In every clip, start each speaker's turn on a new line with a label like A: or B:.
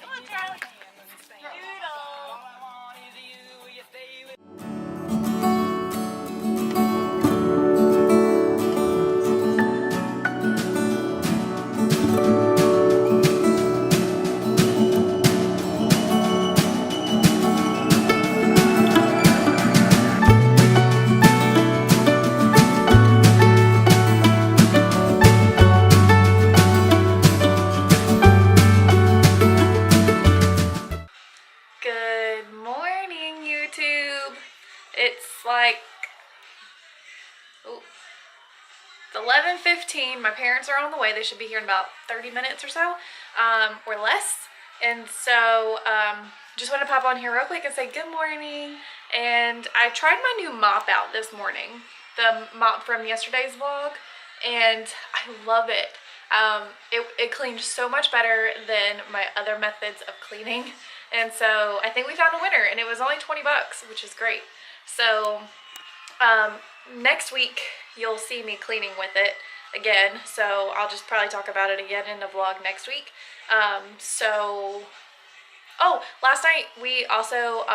A: Come on, Charlie. Doodle. Good morning, YouTube. It's like, oh, it's 11:15. My parents are on the way. They should be here in about 30 minutes or so, or less. And so, just want to pop on here real quick and say good morning. And I tried my new mop out this morning, the mop from yesterday's vlog, and I love it. It cleaned so much better than my other methods of cleaning. And so I think we found a winner, and it was only 20 bucks, which is great. So next week you'll see me cleaning with it again. So I'll just probably talk about it again in the vlog next week. Oh, last night we also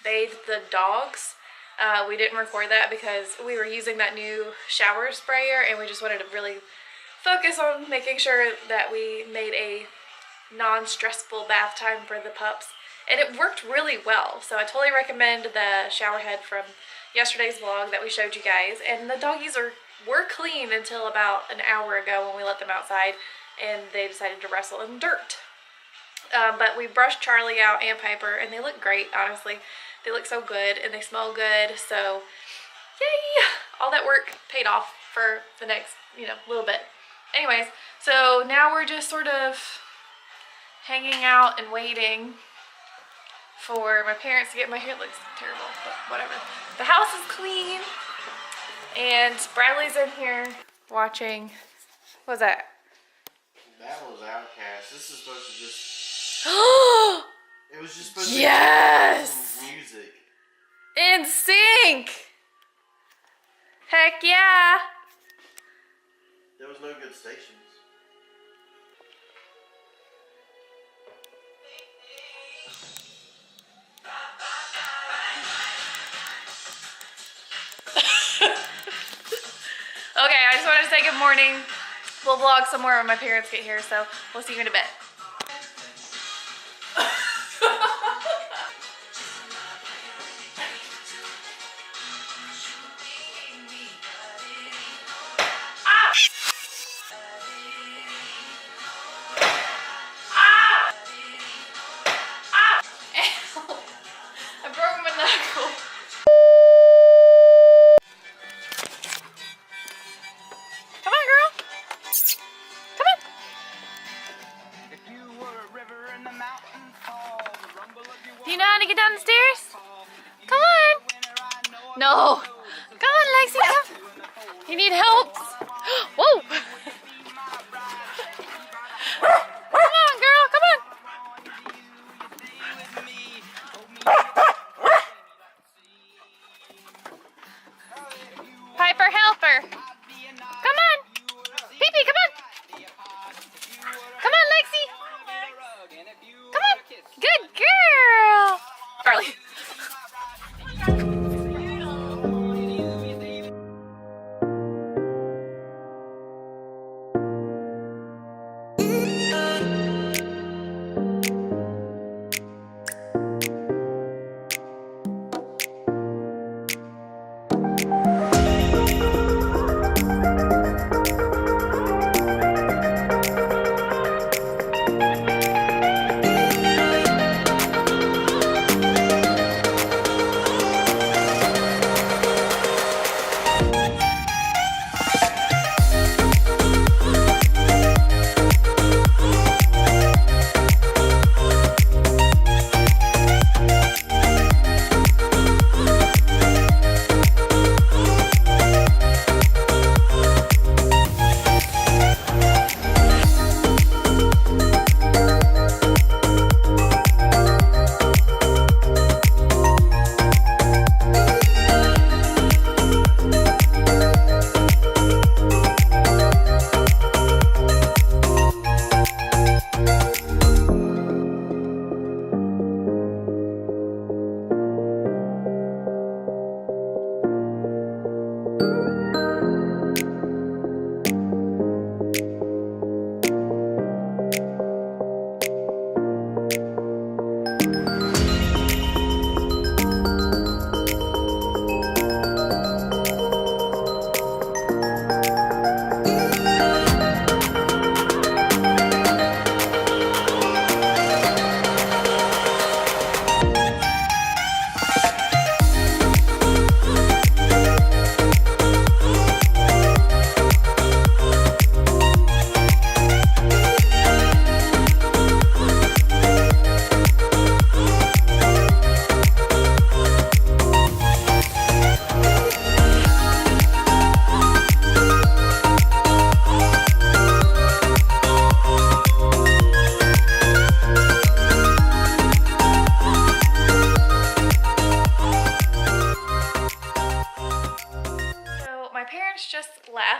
A: bathed the dogs. We didn't record that because we were using that new shower sprayer, and we just wanted to really focus on making sure that we made a non-stressful bath time for the pups, and it worked really well. So I totally recommend the shower head from yesterday's vlog that we showed you guys. And the doggies were clean until about an hour ago when we let them outside and they decided to wrestle in dirt. But we brushed Charlie out and Piper, and they look great. Honestly, they look so good and they smell good. So yay, all that work paid off for the next little bit. Anyways, so now we're just sort of hanging out and waiting for my parents to get. My hair looks terrible, but whatever. The house is clean, and Bradley's in here watching. What was that?
B: That was Outcast. This is supposed to just. It was just supposed
A: Yes!
B: to be some music.
A: In sync! Heck yeah!
B: There was no good stations.
A: Okay, I just wanted to say good morning. We'll vlog some more when my parents get here, so we'll see you in a bit. I broke my knuckle. Come on, girl. Come on.
C: If you were a river in the mountains, the rumble of your
A: Do you know how to get down the stairs? Come on. No. Come on, Lexi. Come. You need help. Whoa. Come on, girl. Come on. Piper, help her. Come on. Pee-pee, come on. Come on, Lexi. Come on. Good girl. Charlie. Oh,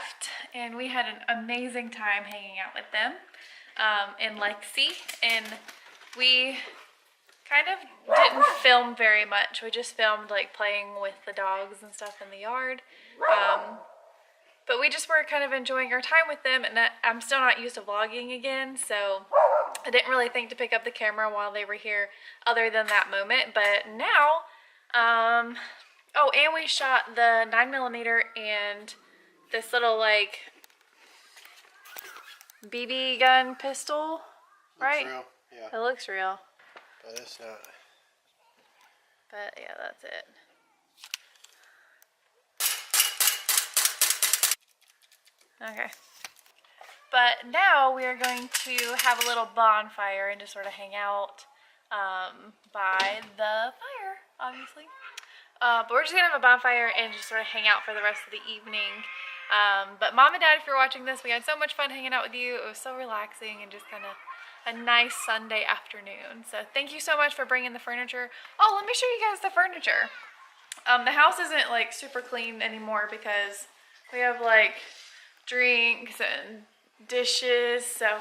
A: left, and we had an amazing time hanging out with them in Lexi, and we kind of didn't film very much. We just filmed like playing with the dogs and stuff in the yard. But we just were kind of enjoying our time with them, and I'm still not used to vlogging again, so I didn't really think to pick up the camera while they were here other than that moment. But now, oh, and we shot the 9mm and this little like BB gun pistol, right?
B: Looks real. Yeah.
A: It looks real.
B: But it's not.
A: But yeah, that's it. Okay. But now we are going to have a little bonfire and just sort of hang out by the fire, obviously. But we're just going to have a bonfire and just sort of hang out for the rest of the evening. But Mom and Dad, if you're watching this, we had so much fun hanging out with you. It was so relaxing and just kind of a nice Sunday afternoon. So thank you so much for bringing the furniture. Oh, let me show you guys the furniture. The house isn't like super clean anymore because we have like drinks and dishes, so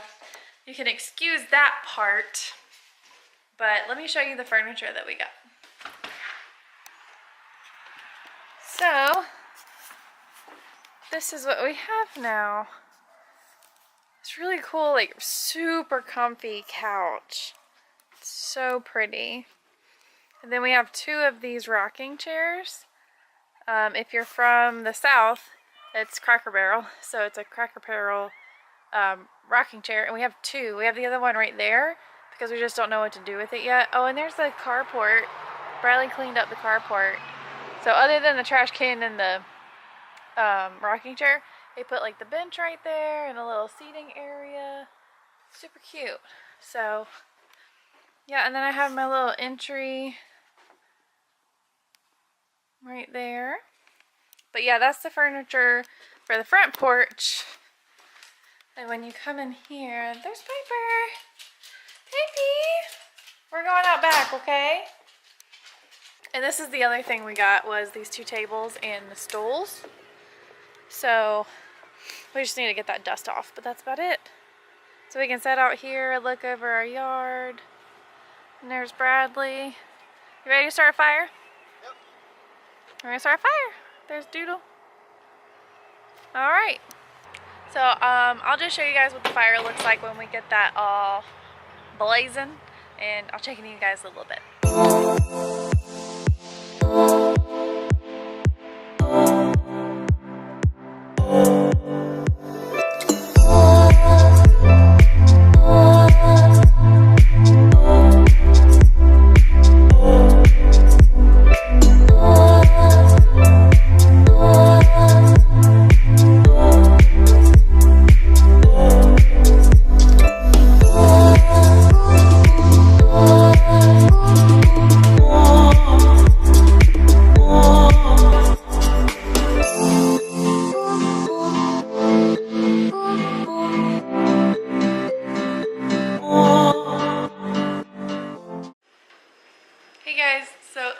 A: you can excuse that part. But let me show you the furniture that we got. So this is what we have now. It's really cool, like super comfy couch. It's so pretty. And then we have 2 of these rocking chairs. If you're from the South, it's Cracker Barrel. So it's a Cracker Barrel rocking chair. And we have 2. We have the other one right there because we just don't know what to do with it yet. Oh, and there's the carport. Bradley cleaned up the carport. So other than the trash can and the rocking chair, they put like the bench right there and a little seating area. Super cute. So yeah, and then I have my little entry right there. But yeah, that's the furniture for the front porch. And when you come in here, there's Piper. Baby, we're going out back, okay? And this is the other thing we got, was these 2 tables and the stools. So we just need to get that dust off, but that's about it. So we can sit out here, look over our yard. And there's Bradley. You ready to start a fire?
B: Yep.
A: We're gonna start a fire. There's Doodle. All right. So I'll just show you guys what the fire looks like when we get that all blazing, and I'll check in with you guys in a little bit.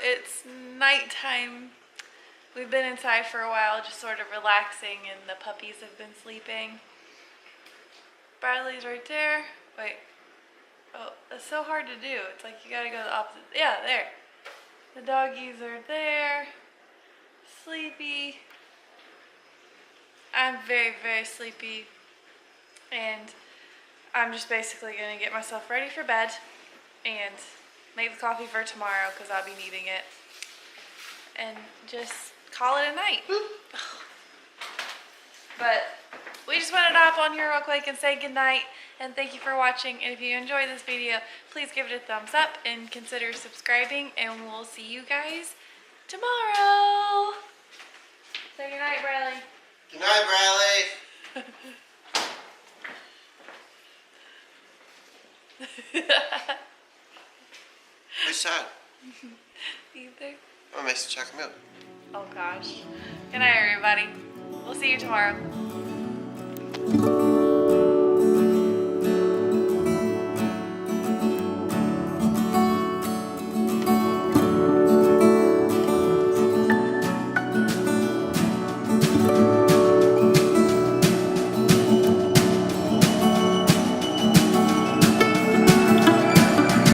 A: It's nighttime. We've been inside for a while, just sort of relaxing, and the puppies have been sleeping. Bradley's right there. Wait. Oh, it's so hard to do. It's like you gotta go the opposite. Yeah, there. The doggies are there. Sleepy. I'm very, very sleepy. And I'm just basically gonna get myself ready for bed and make the coffee for tomorrow because I'll be needing it. And just call it a night. But we just wanted to hop on here real quick and say goodnight and thank you for watching. And if you enjoyed this video, please give it a thumbs up and consider subscribing, and we'll see you guys tomorrow. Say goodnight, Bradley.
B: Good night, Bradley. Which side?
A: Either.
B: I'm gonna make some chocolate milk.
A: Oh gosh. Good night, everybody. We'll see you tomorrow.